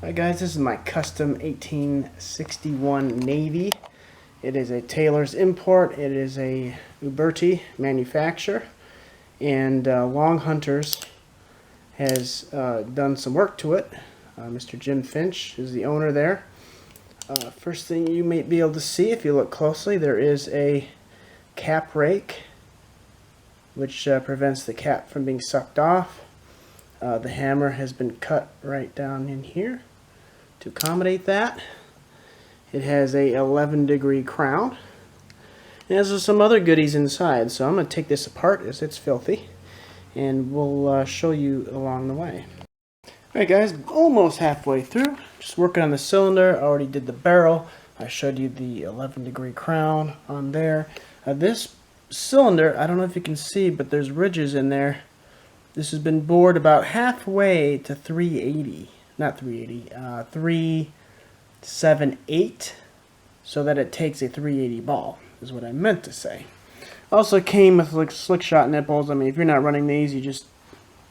Alright guys, this is my custom 1861 Navy. It is a Taylor's import. It is a Uberti manufacturer, and Longhunters has done some work to it. Mr. Jim Finch is the owner there. First thing you may be able to see if you look closely, there is a cap rake which prevents the cap from being sucked off. The hammer has been cut right down in here to accommodate that. It has a 11-degree crown. It has some other goodies inside, so I'm going to take this apart as it's filthy, and we'll show you along the way. Alright guys, almost halfway through. Just working on the cylinder. I already did the barrel. I showed you the 11-degree crown on there. This cylinder, I don't know if you can see, but there's ridges in there. This has been bored about halfway to 380. Not 380, 378, so that it takes a 380 ball, is what I meant to say. Also came with like Slix-Shot nipples. I mean, if you're not running these, you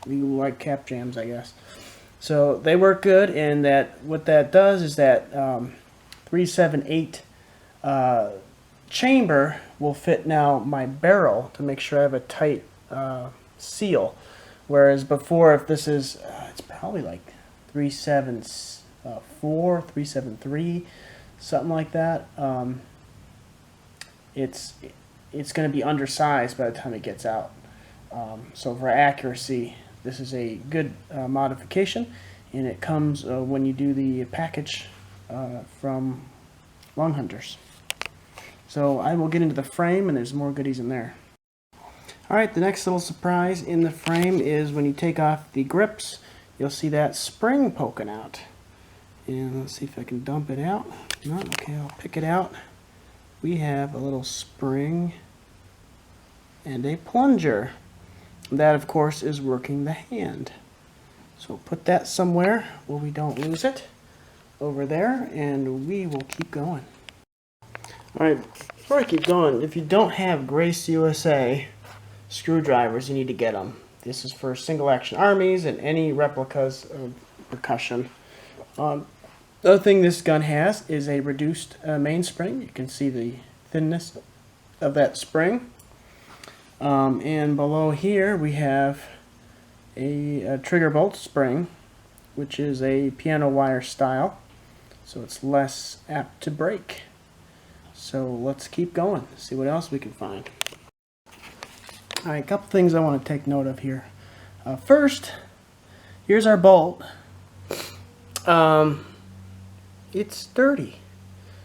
like cap jams, I guess. So they work good, and what that does is that 378 chamber will fit now my barrel to make sure I have a tight seal. Whereas before, if this is, it's probably like 374, 373, something like that. It's going to be undersized by the time it gets out. So for accuracy, this is a good modification, and it comes when you do the package from Longhunters. So I will get into the frame, and there's more goodies in there. Alright, the next little surprise in the frame is when you take off the grips, you'll see that spring poking out. And let's see if I can dump it out. No, okay, I'll pick it out. We have a little spring and a plunger. That, of course, is working the hand. So put that somewhere where we don't lose it. Over there, and we will keep going. Alright, before I keep going, if you don't have Grace USA screwdrivers, you need to get them. This is for single action armies and any replicas of percussion. The other thing this gun has is a reduced mainspring. You can see the thinness of that spring. And below here we have a trigger bolt spring, which is a piano wire style, so it's less apt to break. So let's keep going, see what else we can find. Alright, a couple things I want to take note of here. First, here's our bolt. It's dirty.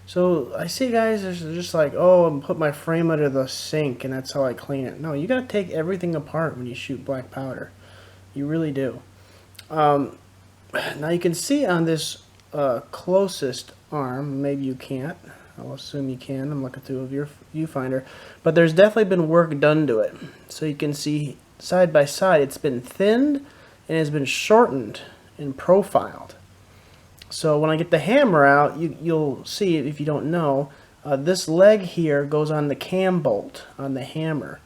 So I see guys are just like, oh, I'm put my frame under the sink and that's how I clean it. No, you gotta take everything apart when you shoot black powder. You really do. Now you can see on this closest arm, maybe you can't. I'll assume you can. I'm looking through your viewfinder. But there's definitely been work done to it. So you can see side by side it's been thinned and has been shortened and profiled. So when I get the hammer out, you'll see, if you don't know, this leg here goes on the cam bolt on the hammer.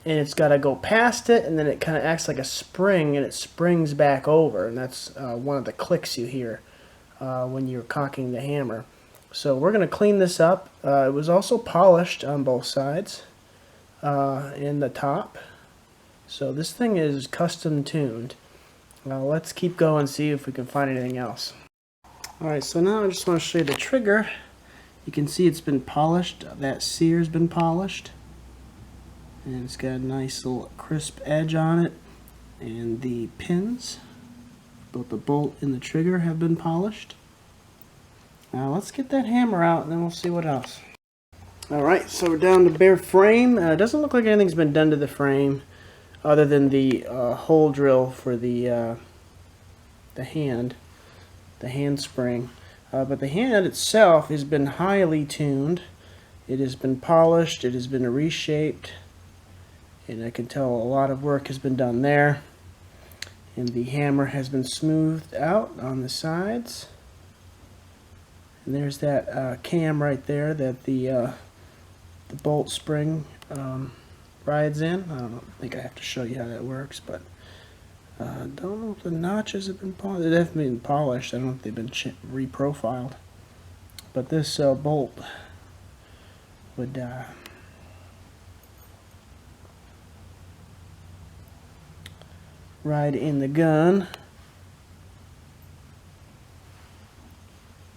And it's got to go past it, and then it kind of acts like a spring, and it springs back over. And that's one of the clicks you hear when you're cocking the hammer. So we're going to clean this up. It was also polished on both sides in the top. So this thing is custom tuned. Now let's keep going and see if we can find anything else. Alright, so now I just want to show you the trigger. You can see it's been polished. That sear's been polished. And it's got a nice little crisp edge on it. And the pins, both the bolt and the trigger, have been polished. Now let's get that hammer out and then we'll see what else. Alright, so we're down to bare frame. It doesn't look like anything's been done to the frame other than the hole drill for the hand spring. But the hand itself has been highly tuned. It has been polished, it has been reshaped, and I can tell a lot of work has been done there. And the hammer has been smoothed out on the sides. And there's that cam right there that the bolt spring rides in. I don't think I have to show you how that works, but Don't know if the notches have been polished. They haven't been polished. I don't know if they've been reprofiled. But this bolt would ride in the gun.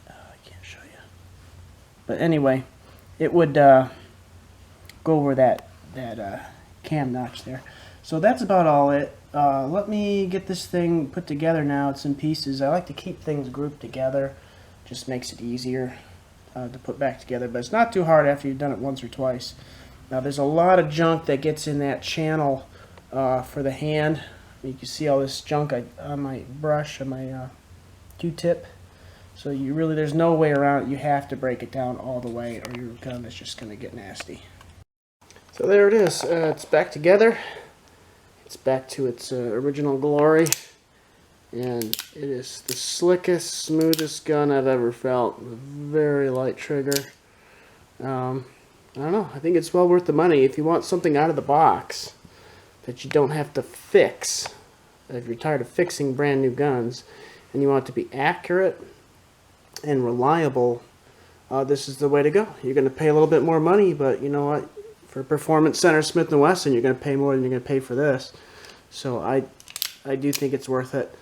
Oh, I can't show you. But anyway, it would go over that cam notch there. So that's about all it. Let me get this thing put together now. It's in pieces. I like to keep things grouped together. Just makes it easier to put back together. But it's not too hard after you've done it once or twice. Now there's a lot of junk that gets in that channel for the hand. You can see all this junk on my brush, on my Q-tip. So you really, there's no way around it. You have to break it down all the way or your gun is just going to get nasty. So there it is. It's back together. It's back to its original glory. And it is the slickest, smoothest gun I've ever felt. Very light trigger. I don't know. I think it's well worth the money. If you want something out of the box that you don't have to fix, if you're tired of fixing brand new guns, and you want it to be accurate and reliable, this is the way to go. You're going to pay a little bit more money, but you know what? For Performance Center Smith & Wesson, you're going to pay more than you're going to pay for this. So I do think it's worth it.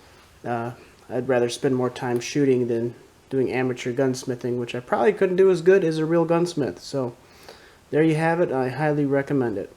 I'd rather spend more time shooting than doing amateur gunsmithing, which I probably couldn't do as good as a real gunsmith. So there you have it. I highly recommend it.